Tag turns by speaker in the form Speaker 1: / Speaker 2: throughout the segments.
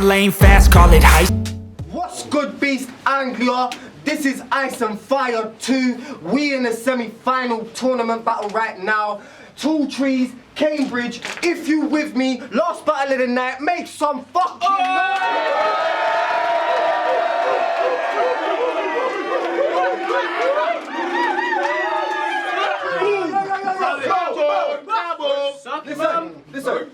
Speaker 1: lane fast, call it high.
Speaker 2: What's good, beast Anglia? This is Ice and Fire 2. We in the semi-final tournament battle right now. Tall Trees, Cambridge. If you with me, last battle of the night, make some fucking noise! Listen.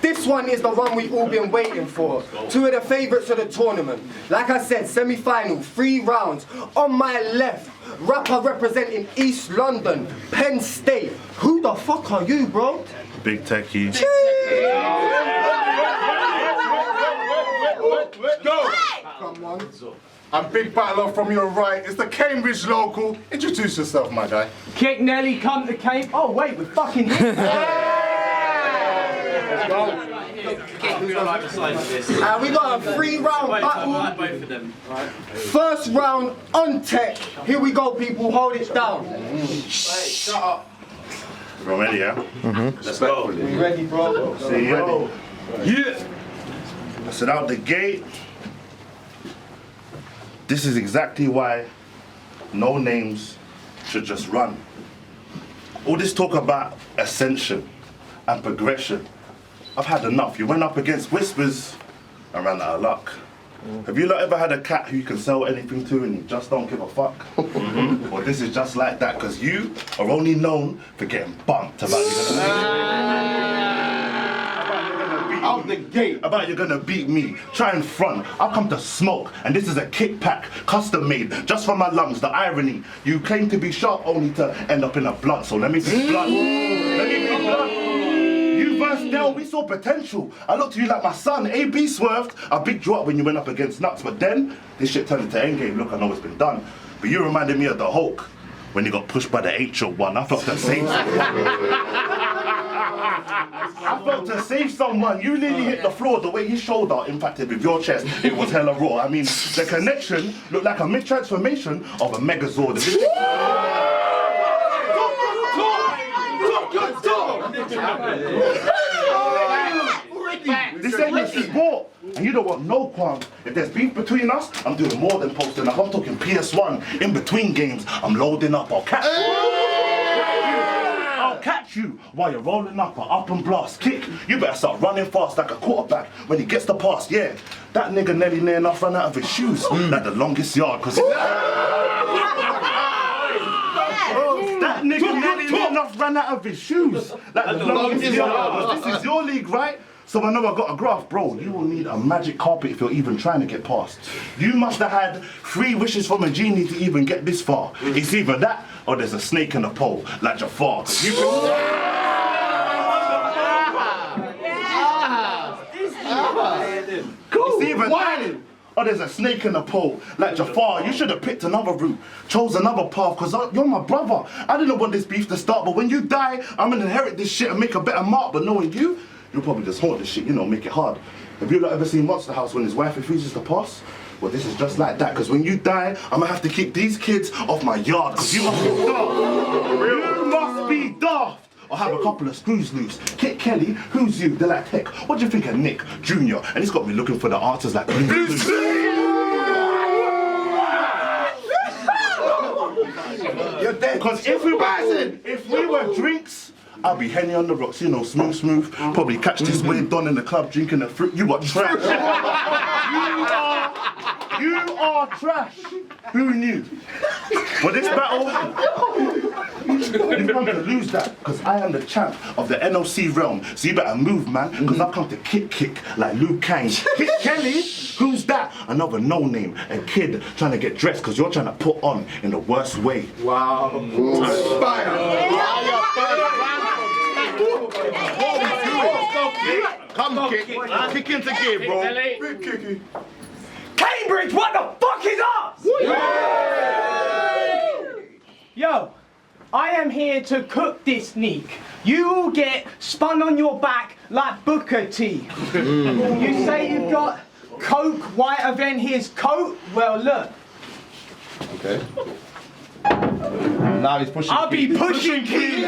Speaker 2: This one is the one we've all been waiting for. Two of the favourites of the tournament. Like I said, semi-final, 3 rounds. On my left, rapper representing East London, Penn State. Who the fuck are you, bro?
Speaker 3: Big Techie.
Speaker 4: Go! Come on. I'm Big Battler from your right. It's the Cambridge local. Introduce yourself, my guy.
Speaker 5: Kick Nelly, come to Cambridge. Oh wait, we're fucking here.
Speaker 2: We got a 3-round battle. First round on tech. Here we go, people. Hold it down.
Speaker 3: Shut up. We're ready, yeah? Let's go.
Speaker 2: We ready, bro?
Speaker 3: See you ready? Yeah. I said out the gate. This is exactly why no names should just run. All this talk about ascension and progression, I've had enough. You went up against Whispers and ran out of luck. Have you lot ever had a cat who you can sell anything to and you just don't give a fuck? Well, this is just like that, because you are only known for getting bumped about out the gate about you're gonna beat me. Try and front. I've come to smoke, and this is a kick pack, custom made, just for my lungs. The irony, you claim to be sharp only to end up in a blunt. So let me be blunt. Let me be blunt. You versus Del, we saw potential. I looked at you like my son. AB swerved. I bigged you up when you went up against Nuts, but then this shit turned into endgame. Look, I know it's been done, but you reminded me of the Hulk when he got pushed by the H01. I felt to save I felt to save someone. You nearly hit the floor. The way his shoulder impacted with your chest, it was hella raw. I mean, the connection looked like a mid-transformation of a Megazord. This ain't your sport, and you don't want no qualms. If there's beef between us, I'm doing more than posting up. I'm talking PS1 in between games. I'm loading up. I'll catch you while you're rolling up and blast kick. You better start running fast like a quarterback when he gets the pass. Yeah, that nigga Nelly near enough ran out of his shoes. Like the longest yard, cause that nigga Nelly near enough ran out of his shoes. Like the longest yard. This is your league, right? So I know I got a graph, bro. You will need a magic carpet if you're even trying to get past. You must have had 3 wishes from a genie to even get this far. It's either that or there's a snake in the pole, like Jafar. It's either that or there's a snake in the pole, like Jafar. You should have picked another route, chose another path, because you're my brother. I didn't want this beef to start, but when you die, I'm gonna inherit this shit and make a better mark. But knowing you, you'll probably just haunt this shit, you know, make it hard. Have you ever seen Monster House when his wife refuses to pass? Well, this is just like that, because when you die, I'm gonna have to keep these kids off my yard, because you must be daft. You must be daft. Or have a couple of screws loose. Kit Kelly, who's you? They're like, heck, what do you think of Nick Jr.? And he's got me looking for the answers like Bruce. You're dead. Because if we were drinks, I'll be Henny on the rocks, you know, smooth. Probably catch this weird don in the club drinking the fruit. You are trash. You are trash. Who knew? For this battle, you come to lose that, because I am the champ of the NOC realm. So you better move, man, because I've come to kick like Luke Kane. Kit Kelly, who's that? Another no-name, a kid trying to get dressed because you're trying to put on in the worst way. Wow. Come kick into gear, bro. Big kicky.
Speaker 5: Cambridge, what the fuck is us? Yo, I am here to cook this sneak. You will get spun on your back like Booker T. You say you've got coke whiter than his coat? Well, look.
Speaker 4: Okay. Now he's pushing.
Speaker 5: I'll be pushing Key.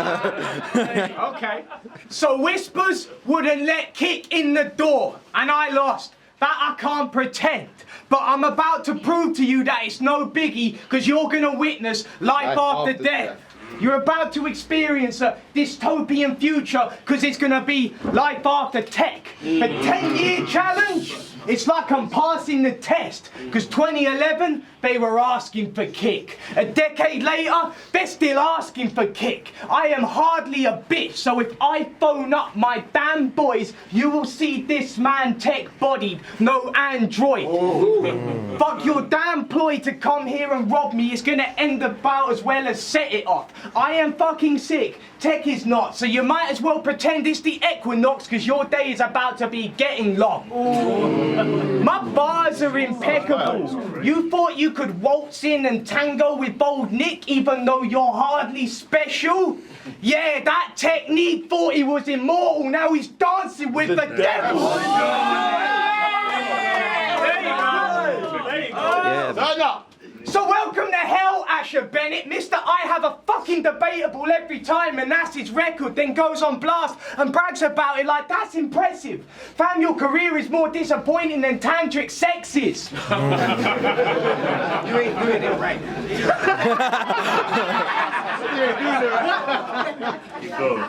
Speaker 5: Okay. So Whispers wouldn't let Kick in the door, and I lost. That I can't pretend. But I'm about to prove to you that it's no biggie, because you're going to witness life after death. You're about to experience a dystopian future, because it's going to be life after tech. The 10-year challenge, it's like I'm passing the test, because 2011, they were asking for Kick. A decade later, they're still asking for Kick. I am hardly a bitch, so if I phone up my damn boys, you will see this man tech-bodied, no android. Fuck your damn ploy to come here and rob me. It's gonna end about as well as set it off. I am fucking sick. Tech is not, so you might as well pretend it's the equinox, because your day is about to be getting long. My bars are impeccable. You thought you could waltz in and tango with bold Nick even though you're hardly special? Yeah, that technique thought he was immortal, now he's dancing with the devil. So welcome to hell, Asher Bennett. Mr. I have a fucking debatable every time, and that's his record, then goes on blast and brags about it like that's impressive. Fam, your career is more disappointing than tantric sex is. You ain't doing it right.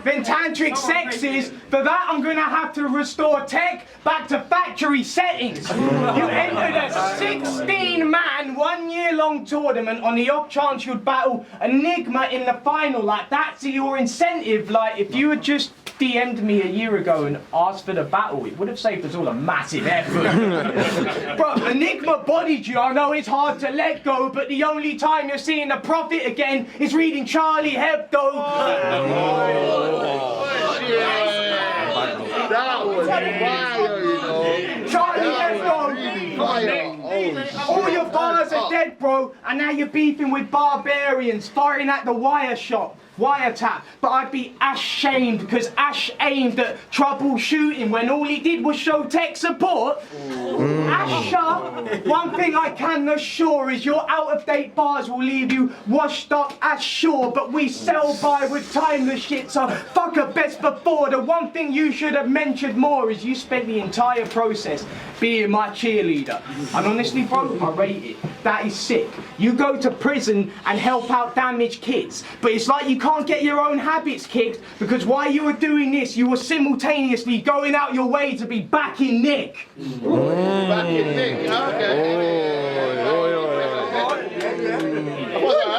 Speaker 5: Then tantric sex is, for that I'm gonna have to restore tech back to factory settings. You entered a 16-man, 1-year-long tournament on the off chance you'd battle Enigma in the final. Like, that's your incentive. Like, if you had just DM'd me a year ago and asked for the battle, it would have saved us all a massive effort. Bro, Enigma bodied you. I know it's hard to let go, but the only time you're seeing the prophet again is reading Charlie Hebdo.
Speaker 1: That was fire, you know.
Speaker 5: Charlie Hebdo. All your bars are dead, bro, and now you're beefing with barbarians, firing at the wire shop. Wiretap, but I'd be ashamed because Ash aimed at troubleshooting when all he did was show tech support. Asher, one thing I can assure is your out-of-date bars will leave you washed up as sure, but we sell by with timeless shit, so fuck a best before. The one thing you should have mentioned more is you spent the entire process being my cheerleader. And honestly, bro, I rate it. That is sick. You go to prison and help out damaged kids, but it's like you can't get your own habits kicked because while you were doing this, you were simultaneously going out your way to be backing Nick.
Speaker 1: Backing Nick,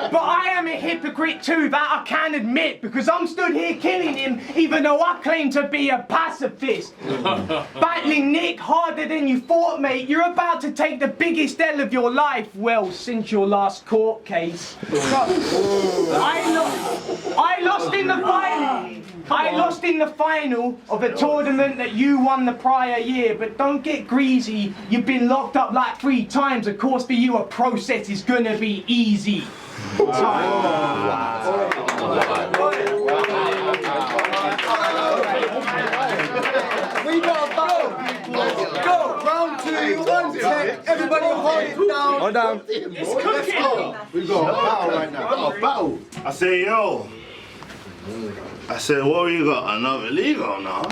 Speaker 5: But I am a hypocrite too, that I can admit, because I'm stood here killing him even though I claim to be a pacifist. Battling Nick harder than you thought, mate. You're about to take the biggest L of your life, well, since your last court case. I lost in the final. I lost in the final of a tournament that you won the prior year, but don't get greasy. You've been locked up like 3 times. Of course, for you, a process is gonna be easy. We gotta go. Let's go. Round 2, 1 tech. Everybody hold it down.
Speaker 1: Hold down.
Speaker 5: It's cooking.
Speaker 1: We got a battle right now. Battle.
Speaker 3: I say, yo. I said, what you got? Another legal now?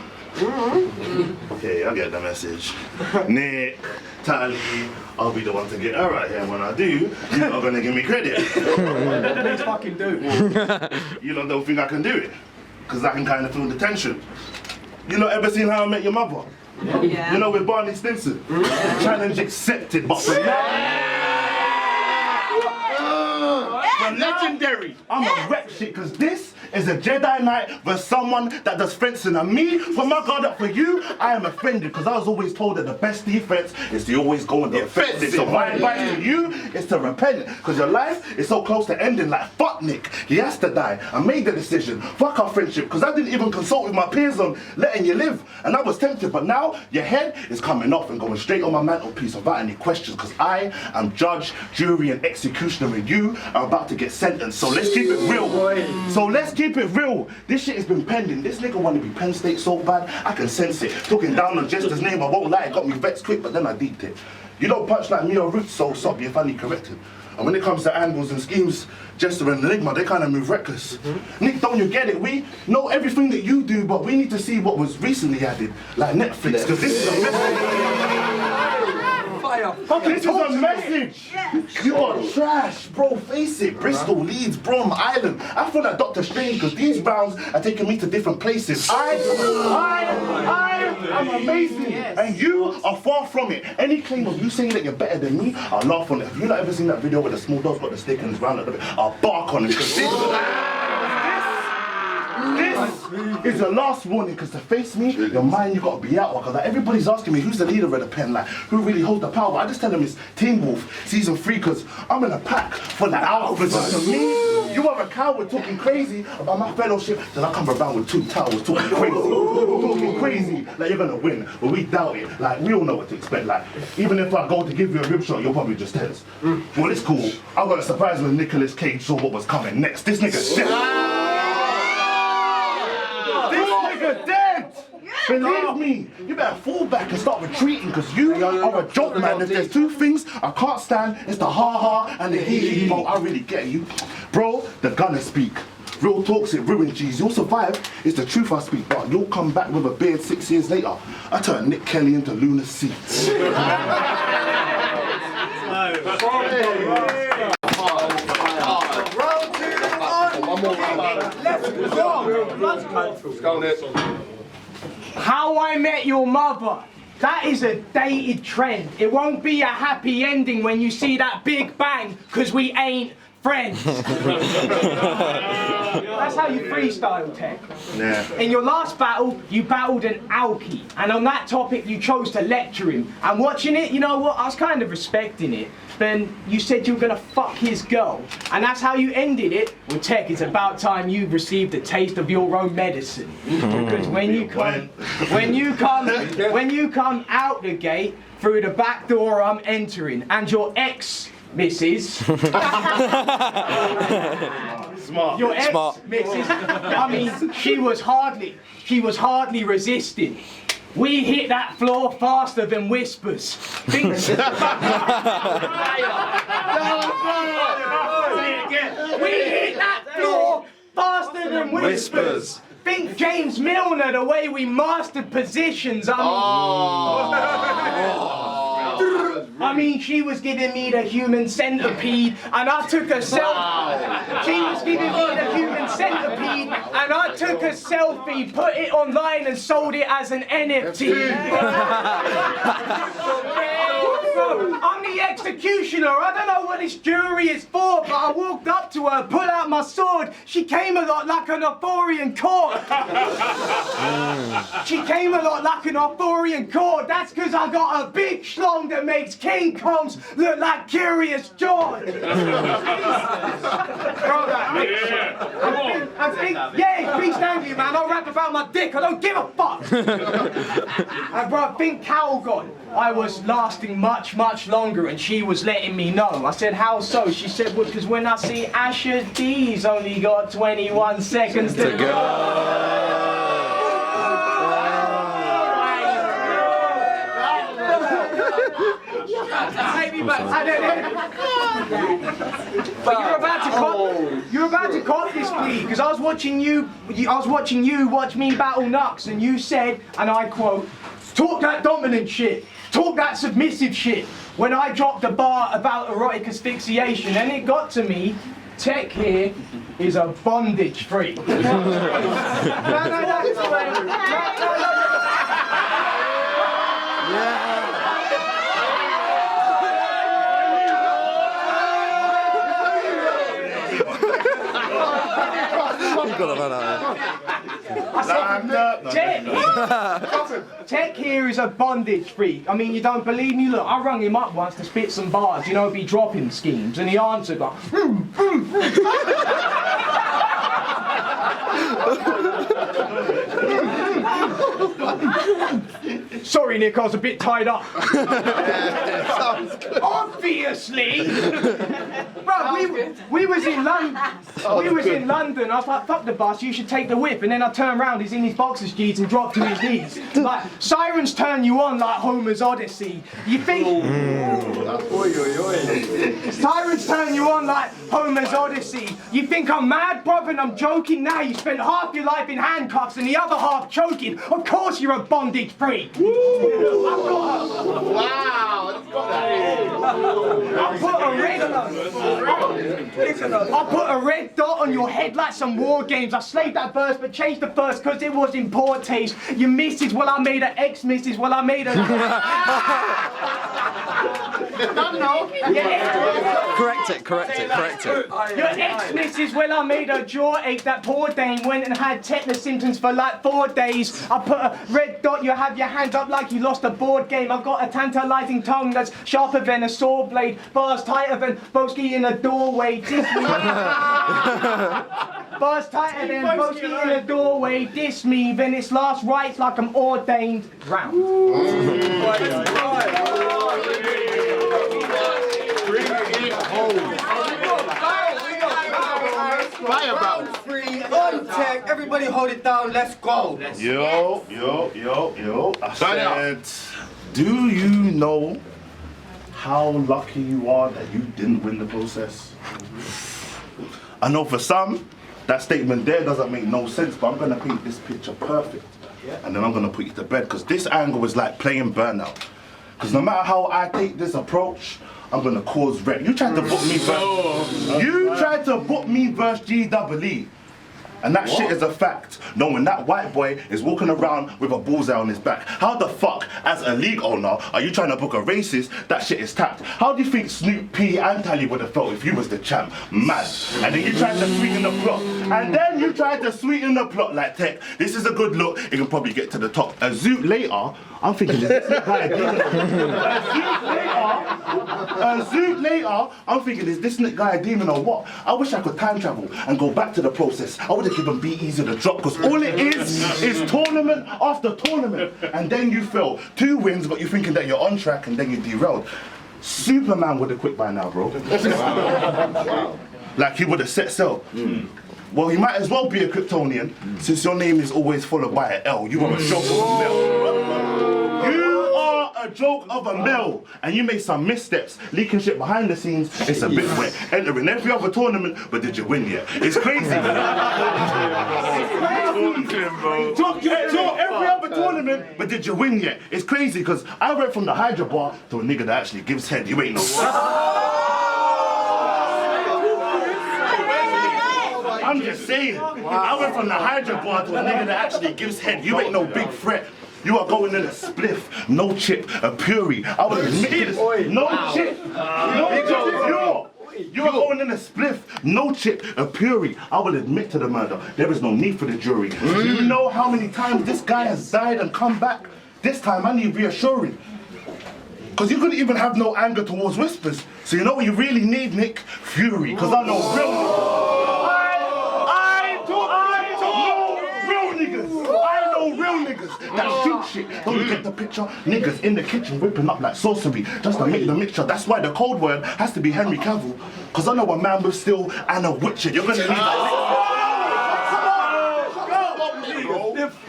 Speaker 3: Okay, I get the message. Nick, Tally, I'll be the one to get her right here. When I do, you're not gonna give me credit.
Speaker 5: Please fucking do.
Speaker 3: You lot don't think I can do it? Because I can kind of feel the tension. You lot ever seen How I Met Your Mother?
Speaker 6: Yeah.
Speaker 3: You know, with Barney Stinson? Challenge accepted, but for legendary. I'm a rep shit, because this is a Jedi Knight versus someone that does fencing. And me, for my guard up for you, I am offended, because I was always told that the best defense is to always go on the offensive. So my advice to you is to repent, because your life is so close to ending. Like, fuck Nick, he has to die. I made the decision. Fuck our friendship, because I didn't even consult with my peers on letting you live. And I was tempted, but now your head is coming off and going straight on my mantelpiece without any questions, because I am judge, jury, and executioner, and you are about to get sentenced. So let's keep it real. This shit has been pending. This nigga wanted to be Penn State so bad, I can sense it. Talking down on Jester's name, I won't lie, it got me vexed quick, but then I deeped it. You don't punch like me or Ruth, so stop, you're funny corrected. And when it comes to angles and schemes, Jester and Enigma, they kind of move reckless. Nick, don't you get it? We know everything that you do, but we need to see what was recently added, like Netflix, because this is a message. This is a message. You are trash, bro. Face it. Bristol, Leeds, Brom, Ireland. I feel like Dr. Strange because these rounds are taking me to different places. I am amazing, and you are far from it. Any claim of you saying that you're better than me, I'll laugh on it. Have you not ever seen that video where the small dog's got the stick and it's round at the bit? I'll bark on it because this is the last warning, because to face me, your mind, you gotta be out. Because like, everybody's asking me who's the leader of the pen, like who really holds the power. But I just tell them it's Teen Wolf season 3, because I'm in a pack for the alphas. To me, you are a coward talking crazy about my fellowship. Then I come around with 2 towers talking crazy, like you're gonna win. But we doubt it. Like we all know what to expect. Like even if I go to give you a rib shot, you'll probably just tell us. Well, it's cool. I got a surprise when Nicolas Cage saw what was coming next. This nigga's dead. Dead! Believe me, you better fall back and start retreating, because you are a joke, man. If there's 2 things I can't stand, it's the ha-ha and the hee-hee. Bro, I really get you. Bro, the gonna speak. Real talks, it ruins G's. You'll survive, it's the truth I speak, but you'll come back with a beard 6 years later. I turned Nick Kelly into lunacy.
Speaker 5: How I Met Your Mother. That is a dated trend. It won't be a happy ending when you see that big bang, because we ain't friends. That's how you freestyle, Tech.
Speaker 3: Yeah.
Speaker 5: In your last battle, you battled an alkie, and on that topic, you chose to lecture him. And watching it, you know what? I was kind of respecting it. Then you said you were gonna fuck his girl, and that's how you ended it. Well, Tech, it's about time you received a taste of your own medicine. Because when you come out the gate through the back door I'm entering, and your ex Mrs.
Speaker 3: Smart.
Speaker 5: Your ex Mrs. I mean, she was hardly resisting. We hit that floor faster than whispers. We hit that floor faster than whispers. Think James Milner, the way we mastered positions. I mean, she was giving me the human centipede, and I took a selfie. She was giving me the human centipede, and I took a selfie, put it online, and sold it as an NFT. I'm the executioner. I don't know what this jury is for, but I walked up to her, pulled out my sword. She came a lot like an Arthurian cord. She came a lot like an Arthurian cord. That's because I got a big schlong that makes King Kongs look like Curious George. Yeah, Beast Anglia, man. I'll rap about my dick. I don't give a fuck. And bro, think Calgon. I was lasting much longer, and she was letting me know. I said, how so? She said, well, because when I see Asher D's only got 21 seconds to go. But you're about to cop this plea, because I was watching you watch me battle Nux, and you said, and I quote, talk that dominant shit, talk that submissive shit. When I dropped a bar about erotic asphyxiation, and it got to me, Tech here is a bondage freak. Tech here is a bondage freak. I mean, you don't believe me? Look, I rung him up once to spit some bars, you know, be dropping schemes, and he answered like, sorry, Nick, I was a bit tied up. Obviously. Bro, we was in London. We was in London. I was like, fuck the bus, you should take the whip. And then I turned around, he's in his boxers jeans and dropped to his knees. Like, sirens turn you on like Homer's Odyssey. You think... Sirens turn you on like Homer's Odyssey. You think I'm mad, brother, and I'm joking now. You spent half your life in handcuffs and the other half choking. Of course you're a bondage freak.
Speaker 1: Wow, that's got that.
Speaker 5: I put a red dot on your head like some war games. I slaved that verse but changed the first because it was in poor taste. Your missus, well I made her ex-missus, well I made her...
Speaker 6: Correct it.
Speaker 5: Your ex-missus, well I made her jaw ache. That poor dame went and had tetanus symptoms for like 4 days. I put a red dot, you have your hands up like you lost a board game. I've got a tantalizing tongue that's sharper than a saw blade. Bars tighter than Boski in a doorway. Bars tighter than Boski in a doorway. Diss me, then it's last rites like I'm ordained. Round.
Speaker 2: Round 3, on tech, everybody hold it down, let's go.
Speaker 3: Yo. I said, do you know how lucky you are that you didn't win the process? I know for some, that statement there doesn't make no sense, but I'm gonna paint this picture perfect. And then I'm gonna put you to bed, because this angle is like playing Burnout. Because no matter how I take this approach, I'm gonna cause wreck. You tried to book me versus GWE. And that shit is a fact, knowing that white boy is walking around with a bullseye on his back. How the fuck, as a league owner, are you trying to book a racist? That shit is tapped. How do you think Snoop P and Tally would have felt if you was the champ? Mad. And then you tried to sweeten the plot. like Tech. This is a good look, it can probably get to the top. A zoot later, I'm thinking, is this guy I'm thinking, is this guy a demon or what? I wish I could time travel and go back to the process. I would have given B easy to drop, because all it is tournament after tournament. And then you fail. 2 wins got you thinking that you're on track, and then you derailed. Superman would have quit by now, bro. Like he would have set sail. Well, you might as well be a Kryptonian, since your name is always followed by an L. You are a joke of a mill. You are a joke of a mill. And you made some missteps, leaking shit behind the scenes. It's a bit wet. Entering every other tournament, but did you win yet? It's crazy. Every other tournament, but did you win yet? It's crazy, because I went from the Hydra bar to a nigga that actually gives head. You ain't no... I'm just saying, I went from the Hydra bar to a nigga that actually gives head. You ain't no big threat. You are going in a spliff, no chip, a puree. I would admit this. No chip, no chip. You are going in a spliff, no chip, a puree. I will admit to the murder. There is no need for the jury. Do you know how many times this guy has died and come back? This time I need reassuring. Because you couldn't even have no anger towards whispers. So you know what you really need, Nick? Fury. Because I know real that shoot shit. Don't you get the picture? Niggas in the kitchen whipping up like sorcery just to make the mixture. That's why the code word has to be Henry Cavill. Cause I know a man with steel and a witcher. You're gonna need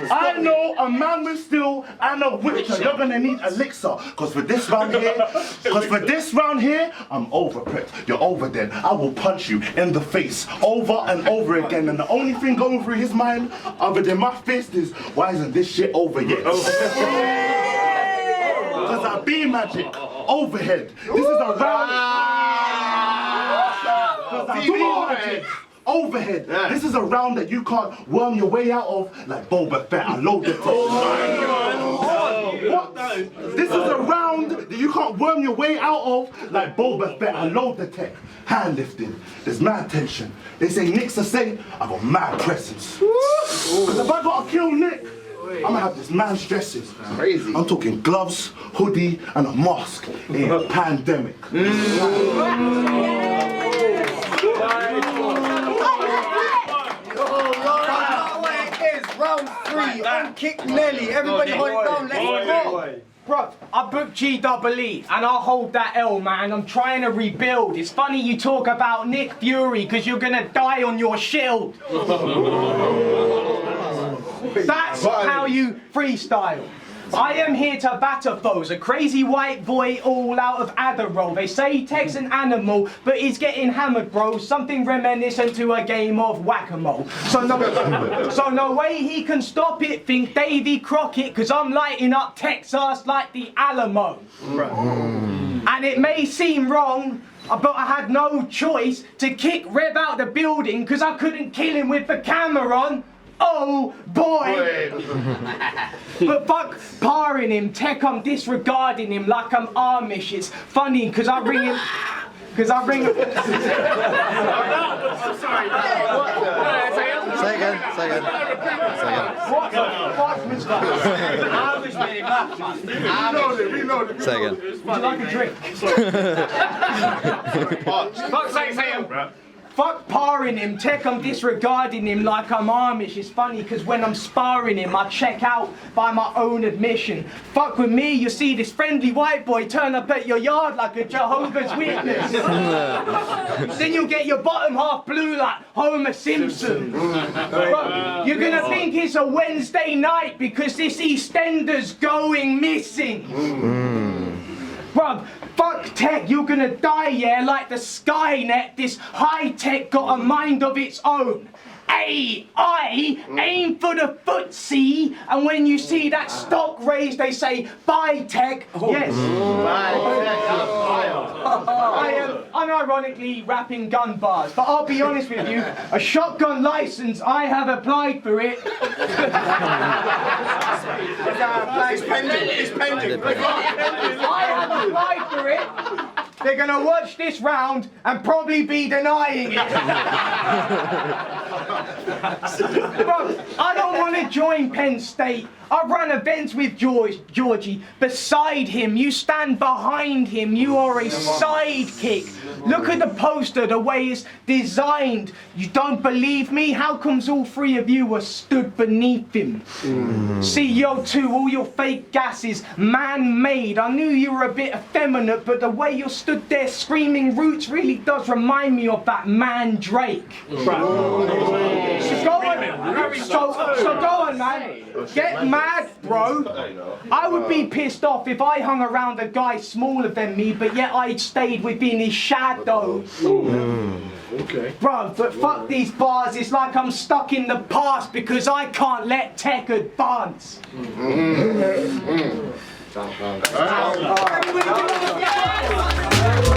Speaker 3: I know a man with steel and a witcher. You're gonna need elixir. Cause for this round here, I'm over prepped. You're over then. I will punch you in the face over and over again. And the only thing going through his mind, other than my fist, is why isn't this shit over yet? Cause I be magic. Overhead. This is a round. Cause I be magic. Overhead. This is a round that you can't worm your way out of like Boba Fett. I load the tech. What? This is a round that you can't worm your way out of like Boba Fett. I load the tech. Hand lifting. There's mad tension. They say Nick's a saint. I got mad presence. Because if I gotta kill Nick, I'm gonna have this man's dresses.
Speaker 1: Crazy.
Speaker 3: I'm talking gloves, hoodie, and a mask in a pandemic.
Speaker 2: Round 3, unkick Nelly. Everybody hold it down, let's go.
Speaker 5: Bro, I booked GEE and I'll hold that L, man. I'm trying to rebuild. It's funny you talk about Nick Fury because you're gonna die on your shield. That's how you freestyle. I am here to batter foes, a crazy white boy all out of Adderall. They say he takes an animal, but he's getting hammered, bro. Something reminiscent to a game of whack-a-mole. So no way he can stop it, think Davy Crockett, cause I'm lighting up Texas like the Alamo. And it may seem wrong, but I had no choice to kick Rev out the building cause I couldn't kill him with the camera on. Oh boy! But fuck parring him, tech, I'm disregarding him like I'm Amish. It's funny cause I ring him. Cause I ring him. I'm sorry.
Speaker 6: Say again.
Speaker 5: What the fuck was that? Amish made him laugh.
Speaker 1: Reload it.
Speaker 6: Say again.
Speaker 5: Would you like a drink? Fuck's sake, say him. Fuck parring him, tech, I'm disregarding him like I'm Amish. It's funny because when I'm sparring him, I check out by my own admission. Fuck with me, you see this friendly white boy turn up at your yard like a Jehovah's Witness. Then you'll get your bottom half blue like Homer Simpson. Bro, you're gonna think it's a Wednesday night because this EastEnder's going missing. Bruv, fuck tech, you're gonna die, yeah, like the Skynet. This high tech got a mind of its own. AI, aim for the footsie, and when you see that stock raise, they say, bye tech. Yes. I am unironically rapping gun bars, but I'll be honest with you, a shotgun license, I have applied for it.
Speaker 2: It's pending.
Speaker 5: I have applied for it. They're gonna watch this round and probably be denying it. Bro, I don't want to join Penn State. I run events with Georgie. Beside him, you stand behind him. You are a sidekick. Look at the poster, the way it's designed. You don't believe me? How comes all three of you were stood beneath him? CO2, all your fake gases, man-made. I knew you were a bit effeminate, but the way you stood there screaming roots really does remind me of that man Drake. So go on, man. Get mad, bro. I would be pissed off if I hung around a guy smaller than me, but yet I stayed within his shadow.
Speaker 1: Okay.
Speaker 5: Bro, but fuck these bars, it's like I'm stuck in the past because I can't let tech advance.
Speaker 1: All right.